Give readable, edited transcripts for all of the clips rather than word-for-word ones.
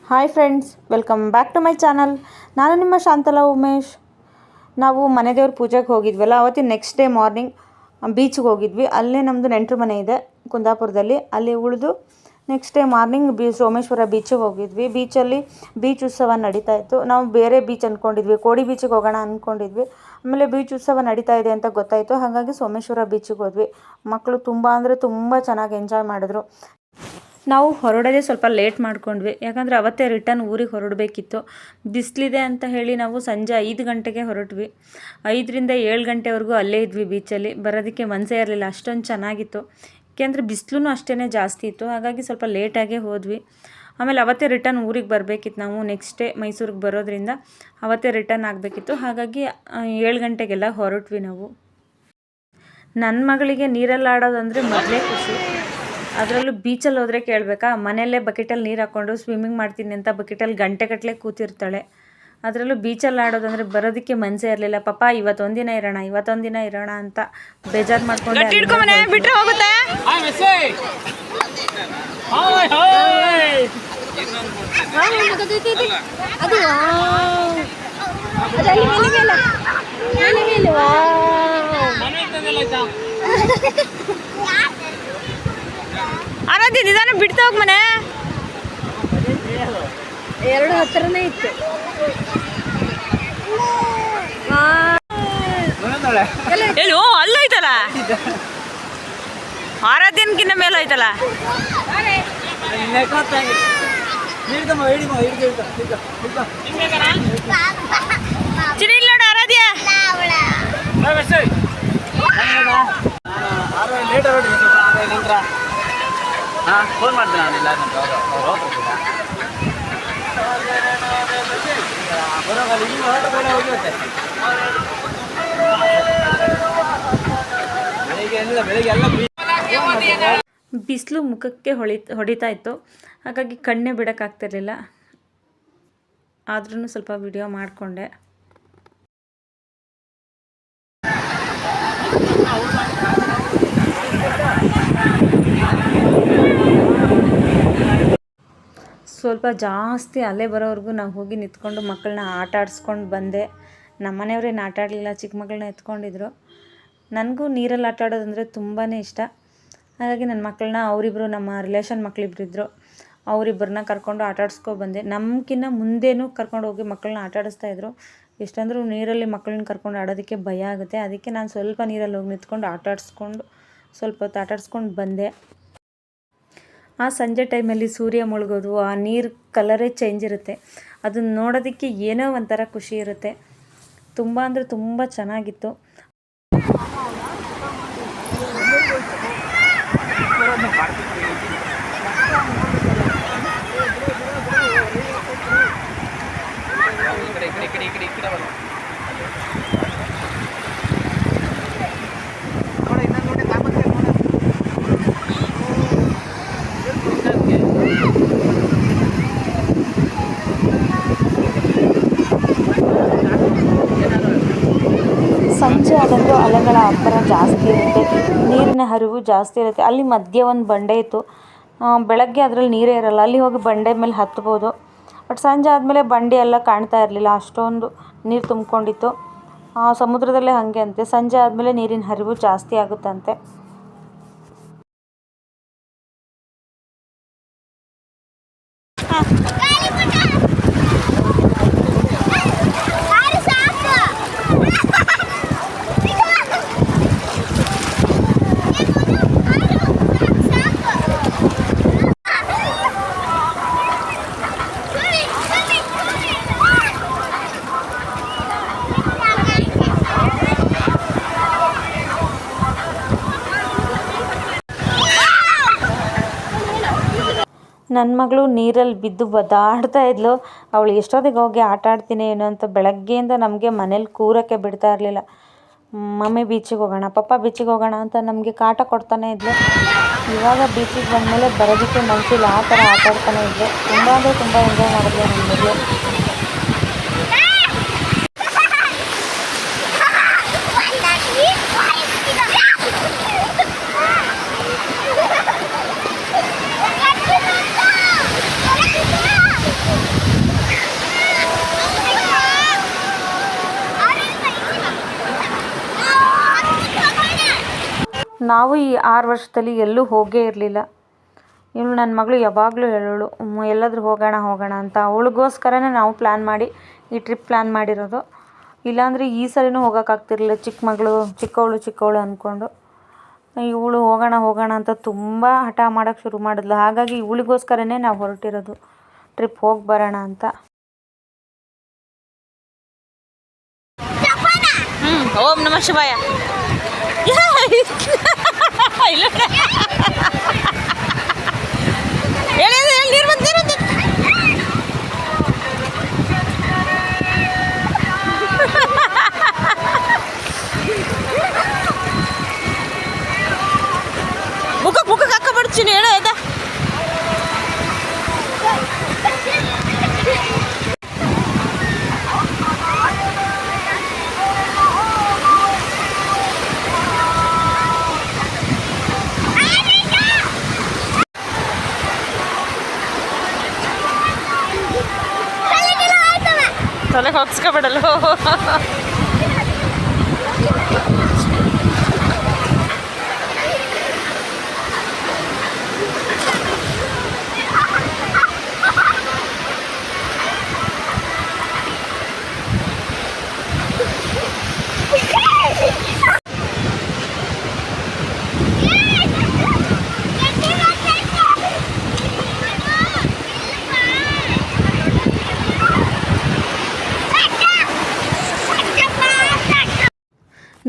Hi friends, welcome back to my channel. ನಾನು ನಿಮ್ಮ ಶಾಂತಲಾ ಉಮೇಶ್. ನಾವು ಮನೆ ದೇವ್ರ ಪೂಜೆಗೆ ಹೋಗಿದ್ವಲ್ಲ, ಅವತ್ತಿನ ನೆಕ್ಸ್ಟ್ ಡೇ ಮಾರ್ನಿಂಗ್ ಬೀಚ್ಗೆ ಹೋಗಿದ್ವಿ. ಅಲ್ಲೇ ನಮ್ಮದು ನೆಂಟರು ಮನೆ ಇದೆ ಕುಂದಾಪುರದಲ್ಲಿ. ಅಲ್ಲಿ ಉಳಿದು ನೆಕ್ಸ್ಟ್ ಡೇ ಮಾರ್ನಿಂಗ್ ಸೋಮೇಶ್ವರ ಬೀಚಿಗೆ ಹೋಗಿದ್ವಿ. ಬೀಚಲ್ಲಿ ಬೀಚ್ ಉತ್ಸವ ನಡೀತಾ ಇತ್ತು. ನಾವು ಬೇರೆ ಬೀಚ್ ಅಂದ್ಕೊಂಡಿದ್ವಿ, ಕೋಡಿ ಬೀಚಿಗೆ ಹೋಗೋಣ ಅಂದ್ಕೊಂಡಿದ್ವಿ. ಆಮೇಲೆ ಬೀಚ್ ಉತ್ಸವ ನಡೀತಾ ಇದೆ ಅಂತ ಗೊತ್ತಾಯಿತು. ಹಾಗಾಗಿ ಸೋಮೇಶ್ವರ ಬೀಚಿಗೆ ಹೋದ್ವಿ. ಮಕ್ಕಳು ತುಂಬ ಅಂದರೆ ತುಂಬ ಚೆನ್ನಾಗಿ ಎಂಜಾಯ್ ಮಾಡಿದ್ರು. ನಾವು ಹೊರಡೋದೇ ಸ್ವಲ್ಪ ಲೇಟ್ ಮಾಡ್ಕೊಂಡ್ವಿ, ಯಾಕಂದರೆ ಅವತ್ತೇ ರಿಟರ್ನ್ ಊರಿಗೆ ಹೊರಡಬೇಕಿತ್ತು. ಬಿಸಿಲಿದೆ ಅಂತ ಹೇಳಿ ನಾವು ಸಂಜೆ 5 ಗಂಟೆಗೆ ಹೊರಟ್ವಿ. 5ರಿಂದ 7 ಗಂಟೆವರೆಗೂ ಅಲ್ಲೇ ಇದ್ವಿ ಬೀಚಲ್ಲಿ. ಬರೋದಕ್ಕೆ ಮನಸ್ಸೇ ಇರಲಿಲ್ಲ, ಅಷ್ಟೊಂದು ಚೆನ್ನಾಗಿತ್ತು. ಯಾಕೆಂದರೆ ಬಿಸಿಲು ಅಷ್ಟೇ ಜಾಸ್ತಿ ಇತ್ತು, ಹಾಗಾಗಿ ಸ್ವಲ್ಪ ಲೇಟಾಗೇ ಹೋದ್ವಿ. ಆಮೇಲೆ ಅವತ್ತೇ ರಿಟರ್ನ್ ಊರಿಗೆ ಬರಬೇಕಿತ್ತು. ನಾವು ನೆಕ್ಸ್ಟ್ ಡೇ ಮೈಸೂರಿಗೆ ಬರೋದ್ರಿಂದ ಅವತ್ತೇ ರಿಟರ್ನ್ ಆಗಬೇಕಿತ್ತು. ಹಾಗಾಗಿ 7 ಗಂಟೆಗೆಲ್ಲ ಹೊರಟ್ವಿ ನಾವು. ನನ್ನ ಮಗಳಿಗೆ ನೀರಲ್ಲಿ ಆಡೋದಂದರೆ ಮೊದಲೇ ಖುಷಿ. ಅದರಲ್ಲೂ ಬೀಚಲ್ಲಿ ಹೋದರೆ ಕೇಳಬೇಕಾ, ಮನೆಯಲ್ಲೇ ಬಕೆಟಲ್ಲಿ ನೀರು ಹಾಕ್ಕೊಂಡು ಸ್ವಿಮ್ಮಿಂಗ್ ಮಾಡ್ತೀನಿ ಅಂತ ಬಕೆಟಲ್ಲಿ ಗಂಟೆಗಟ್ಟಲೆ ಕೂತಿರ್ತಾಳೆ. ಅದರಲ್ಲೂ ಬೀಚಲ್ಲಿ ಆಡೋದಂದರೆ ಬರೋದಕ್ಕೆ ಮನಸ್ಸೇ ಇರಲಿಲ್ಲ. ಪಾಪ ಇವತ್ತೊಂದಿನ ಇರೋಣ ಅಂತ ಬೇಜಾರು ಮಾಡ್ಕೊಂಡು ಬಿಟ್ಟರೆ ಹೋಗುತ್ತೆ. ಆರಾಧ್ಯ ನಿಧಾನ ಬಿಡ್ತಾ ಹೋಗಿ ಮನೆ. 2 ಹತ್ರನೇ ಇತ್ತು. ಏನು ಅಲ್ಲೈತಲ್ಲ, ಆರಾಧ್ಯನ್ಕಿನ್ನ ಮೇಲೆ ಐತಲ್ಲ. ಚಿರಿ ಇಲ್ಲ ನೋಡು ಆರಾಧ್ಯ. ಫೋನ್ ಮಾಡ್ತೀನಿ ನಾನಿಲ್ಲ ಬಿಸಿಲು ಮುಖಕ್ಕೆ ಹೊಡಿತಾ ಇತ್ತು, ಹಾಗಾಗಿ ಕಣ್ಣೇ ಬಿಡೋಕ್ಕಾಗ್ತಿರ್ಲಿಲ್ಲ. ಆದ್ರೂ ಸ್ವಲ್ಪ ವಿಡಿಯೋ ಮಾಡಿಕೊಂಡೆ. ಸ್ವಲ್ಪ ಜಾಸ್ತಿ ಅಲೆ ಬರೋವರೆಗೂ ನಾವು ಹೋಗಿ ನಿಂತ್ಕೊಂಡು ಮಕ್ಕಳನ್ನ ಆಟ ಆಡಿಸ್ಕೊಂಡು ಬಂದೆ. ನಮ್ಮ ಮನೆಯವ್ರೇನು ಆಟ ಆಡಲಿಲ್ಲ, ಚಿಕ್ಕ ಮಕ್ಕಳನ್ನ ಎತ್ಕೊಂಡಿದ್ರು. ನನಗೂ ನೀರಲ್ಲಿ ಆಟ ಆಡೋದಂದರೆ ತುಂಬಾ ಇಷ್ಟ. ಹಾಗಾಗಿ ನನ್ನ ಮಕ್ಕಳನ್ನ ಅವರಿಬ್ಬರು, ನಮ್ಮ ರಿಲೇಷನ್ ಮಕ್ಕಳಿಬ್ಬರಿದ್ದರು, ಅವರಿಬ್ಬರನ್ನ ಕರ್ಕೊಂಡು ಆಟ ಬಂದೆ. ನಮಗಿನ್ನ ಮುಂದೇನೂ ಕರ್ಕೊಂಡು ಹೋಗಿ ಮಕ್ಕಳನ್ನ ಆಟ ಆಡಿಸ್ತಾಯಿದ್ರು. ಎಷ್ಟಂದ್ರೂ ನೀರಲ್ಲಿ ಮಕ್ಕಳನ್ನ ಕರ್ಕೊಂಡು ಆಡೋದಕ್ಕೆ ಭಯ ಆಗುತ್ತೆ. ಅದಕ್ಕೆ ನಾನು ಸ್ವಲ್ಪ ನೀರಲ್ಲಿ ಹೋಗಿ ನಿಂತ್ಕೊಂಡು ಸ್ವಲ್ಪ ಹೊತ್ತು ಆಟ ಆಡಿಸ್ಕೊಂಡು ಬಂದೆ. ಆ ಸಂಜೆ ಟೈಮಲ್ಲಿ ಸೂರ್ಯ ಮುಳುಗೋದು, ಆ ನೀರು ಕಲರೇ ಚೇಂಜ್ ಇರುತ್ತೆ. ಅದನ್ನು ನೋಡೋದಕ್ಕೆ ಏನೋ ಒಂಥರ ಖುಷಿ ಇರುತ್ತೆ. ತುಂಬ ಅಂದರೆ ತುಂಬ ಚೆನ್ನಾಗಿತ್ತು. ಸಂಜೆ ಆದಂಗೂ ಅಲೆಗಳ ಅಬ್ಬರ ಜಾಸ್ತಿ ಇರುತ್ತೆ, ನೀರಿನ ಹರಿವು ಜಾಸ್ತಿ ಇರುತ್ತೆ. ಅಲ್ಲಿ ಮಧ್ಯೆ ಒಂದು ಬಂಡೆ ಇತ್ತು. ಬೆಳಗ್ಗೆ ಅದರಲ್ಲಿ ನೀರೇ ಇರಲ್ಲ, ಅಲ್ಲಿ ಹೋಗಿ ಬಂಡೆ ಮೇಲೆ ಹತ್ಬೋದು. ಬಟ್ ಸಂಜೆ ಆದಮೇಲೆ ಬಂಡೆ ಎಲ್ಲ ಕಾಣ್ತಾ ಇರಲಿಲ್ಲ, ಅಷ್ಟೊಂದು ನೀರು ತುಂಬಿಕೊಂಡಿತ್ತು. ಸಮುದ್ರದಲ್ಲೇ ಹಾಗೆ ಅಂತೆ, ಸಂಜೆ ಆದಮೇಲೆ ನೀರಿನ ಹರಿವು ಜಾಸ್ತಿ ಆಗುತ್ತಂತೆ. ನನ್ನ ಮಗಳು ನೀರಲ್ಲಿ ಬಿದ್ದು ಒದ್ದಾಡ್ತಾ ಇದ್ಲು. ಅವಳು ಎಷ್ಟೊತ್ತಿಗೆ ಹೋಗಿ ಆಟ ಆಡ್ತೀನಿ ಏನೋ ಅಂತ ಬೆಳಗ್ಗೆಯಿಂದ ನಮಗೆ ಮನೇಲಿ ಕೂರೋಕ್ಕೆ ಬಿಡ್ತಾ ಇರಲಿಲ್ಲ. ಮಮ್ಮಿ ಬೀಚಿಗೆ ಹೋಗೋಣ, ಪಪ್ಪ ಬೀಚಿಗೆ ಹೋಗೋಣ ಅಂತ ನಮಗೆ ಕಾಟ ಕೊಡ್ತಾನೆ ಇದ್ಲು. ಇವಾಗ ಬೀಚಿಗೆ ಬಂದಮೇಲೆ ಬರೋದಕ್ಕೆ ಮನಸ್ಸಿಲ್ಲ, ಆ ಥರ ಆಟ ಆಡ್ತಾನೆ ಇದ್ಲು. ತುಂಬ ಅಂದರೆ ತುಂಬ ಎಂಜಾಯ್ ಮಾಡಿದ್ಲು ನನ್ನ ಮಗಳು. ನಾವು ಈ 6 ವರ್ಷದಲ್ಲಿ ಎಲ್ಲೂ ಹೋಗೇ ಇರಲಿಲ್ಲ. ಇವಳು ನನ್ನ ಮಗಳು ಯಾವಾಗಲೂ ಹೇಳೋಳು ಎಲ್ಲಾದರೂ ಹೋಗೋಣ ಅಂತ. ಅವಳಿಗೋಸ್ಕರನೇ ನಾವು ಪ್ಲ್ಯಾನ್ ಮಾಡಿ ಈ ಟ್ರಿಪ್ ಪ್ಲ್ಯಾನ್ ಮಾಡಿರೋದು. ಇಲ್ಲಾಂದರೆ ಈ ಸರಿನೂ ಹೋಗೋಕ್ಕಾಗ್ತಿರ್ಲಿಲ್ಲ, ಚಿಕ್ಕವಳು ಅಂದ್ಕೊಂಡು. ಇವಳು ಹೋಗೋಣ ಅಂತ ತುಂಬ ಹಠ ಮಾಡೋಕ್ಕೆ ಶುರು ಮಾಡಿದ್ಲು. ಹಾಗಾಗಿ ಇವಳಿಗೋಸ್ಕರನೇ ನಾವು ಹೊರಟಿರೋದು, ಟ್ರಿಪ್ ಹೋಗಿ ಬರೋಣ ಅಂತ. ಓಂ ನಮಃ ಶಿವಾಯ. ಮುಖಕ್ಕೆ ಹಾಕಬಿಡ್ತೀನಿ ಹೇಳೋ ಅದ. ತಲೆಗೆ ಹಾಕ್ಸ್ಕೊಬಿಡಲ್ಲ.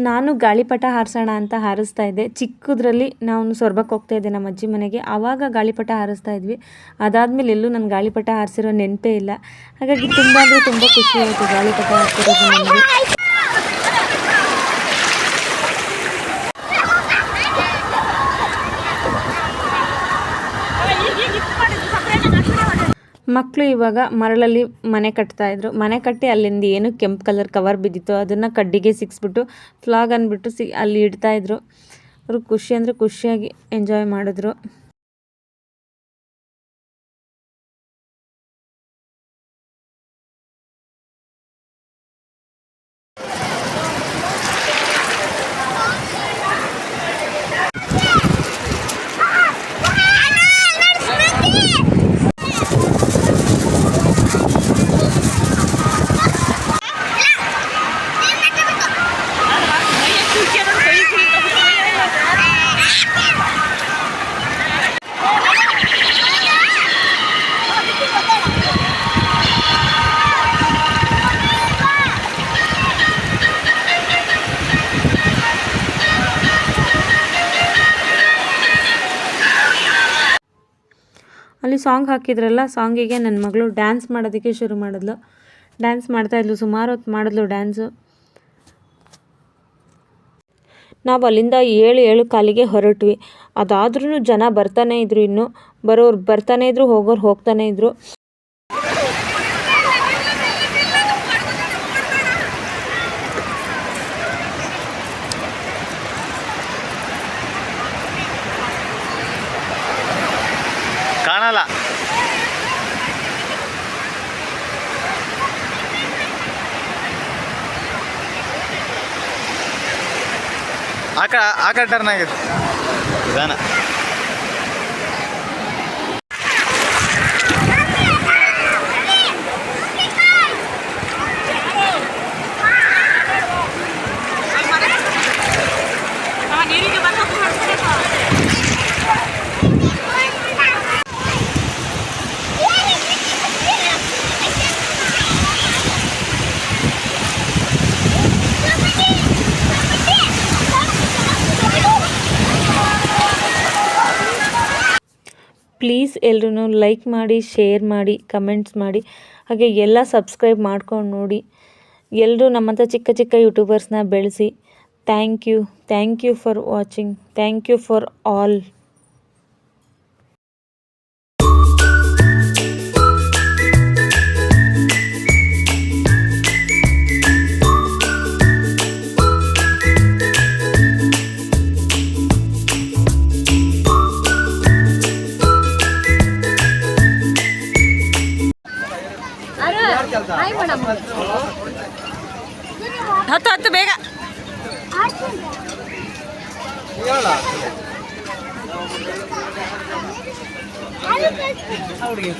ನಾನು ಗಾಳಿಪಟ ಹಾರಿಸೋಣ ಅಂತ ಹಾರಿಸ್ತಾ ಇದ್ದೆ. ಚಿಕ್ಕದ್ರಲ್ಲಿ ನಾವು ಸೊರ್ಬಕ್ಕೆ ಹೋಗ್ತಾ ಇದ್ದೆ ನಮ್ಮ ಅಜ್ಜಿ ಮನೆಗೆ. ಆವಾಗ ಗಾಳಿಪಟ ಹಾರಿಸ್ತಾ ಇದ್ವಿ. ಅದಾದಮೇಲೆ ಎಲ್ಲೂ ನಾನು ಗಾಳಿಪಟ ಹಾರಿಸಿರೋ ನೆನಪೇ ಇಲ್ಲ. ಹಾಗಾಗಿ ತುಂಬ ಅಂದರೆ ತುಂಬ ಖುಷಿ ಆಯಿತು ಗಾಳಿಪಟ ಹಾರಿಸಿರೋದು ನನಗೆ. ಮಕ್ಕಳು ಇವಾಗ ಮರಳಲ್ಲಿ ಮನೆ ಕಟ್ತಾಯಿದ್ರು. ಮನೆ ಕಟ್ಟಿ ಅಲ್ಲಿಂದ ಏನು ಕೆಂಪು ಕಲರ್ ಕವರ್ ಬಿದ್ದಿತ್ತು ಅದನ್ನು ಕಡ್ಡಿಗೆ ಸಿಕ್ಸ್ಬಿಟ್ಟು ಫ್ಲಾಗ್ ಅಂದ್ಬಿಟ್ಟು ಅಲ್ಲಿ ಇಡ್ತಾಯಿದ್ರು. ಅವರು ಖುಷಿ ಅಂದರೆ ಖುಷಿಯಾಗಿ ಎಂಜಾಯ್ ಮಾಡಿದ್ರು. ಅಲ್ಲಿ ಸಾಂಗ್ ಹಾಕಿದ್ರಲ್ಲ, ಸಾಂಗಿಗೆ ನನ್ನ ಮಗಳು ಡ್ಯಾನ್ಸ್ ಮಾಡೋದಕ್ಕೆ ಶುರು ಮಾಡಿದ್ಲು. ಡ್ಯಾನ್ಸ್ ಮಾಡ್ತಾಯಿದ್ಲು, ಸುಮಾರು ಹೊತ್ತು ಮಾಡಿದ್ಲು ಡ್ಯಾನ್ಸು. ನಾವು ಅಲ್ಲಿಂದ 7 ಕಾಲಿಗೆ ಹೊರಟ್ವಿ. ಅದಾದ್ರೂ ಜನ ಬರ್ತಾನೇ ಇದ್ರು, ಇನ್ನೂ ಬರೋರು ಬರ್ತಾನೇ ಇದ್ರು, ಹೋಗೋರು ಹೋಗ್ತಾನೇ ಇದ್ರು. ಕಾಣಲ್ಲ. ಆ ಕಡೆ ಟರ್ನ್ ಆಗಿದೆ ನಿಧಾನ. ಪ್ಲೀಸ್ ಎಲ್ಲರೂ ಲೈಕ್ ಮಾಡಿ, ಶೇರ್ ಮಾಡಿ, ಕಮೆಂಟ್ಸ್ ಮಾಡಿ, ಹಾಗೆ ಎಲ್ಲ ಸಬ್ಸ್ಕ್ರೈಬ್ ಮಾಡ್ಕೊಂಡು ನೋಡಿ. ಎಲ್ಲರೂ ನಮ್ಮಂಥ ಚಿಕ್ಕ ಚಿಕ್ಕ ಯೂಟ್ಯೂಬರ್ಸ್ನ ಬೆಳೆಸಿ. Thank you for watching. Thank you for all. ಹತ್ತು ಬೇಗ. ಹುಡುಗಿ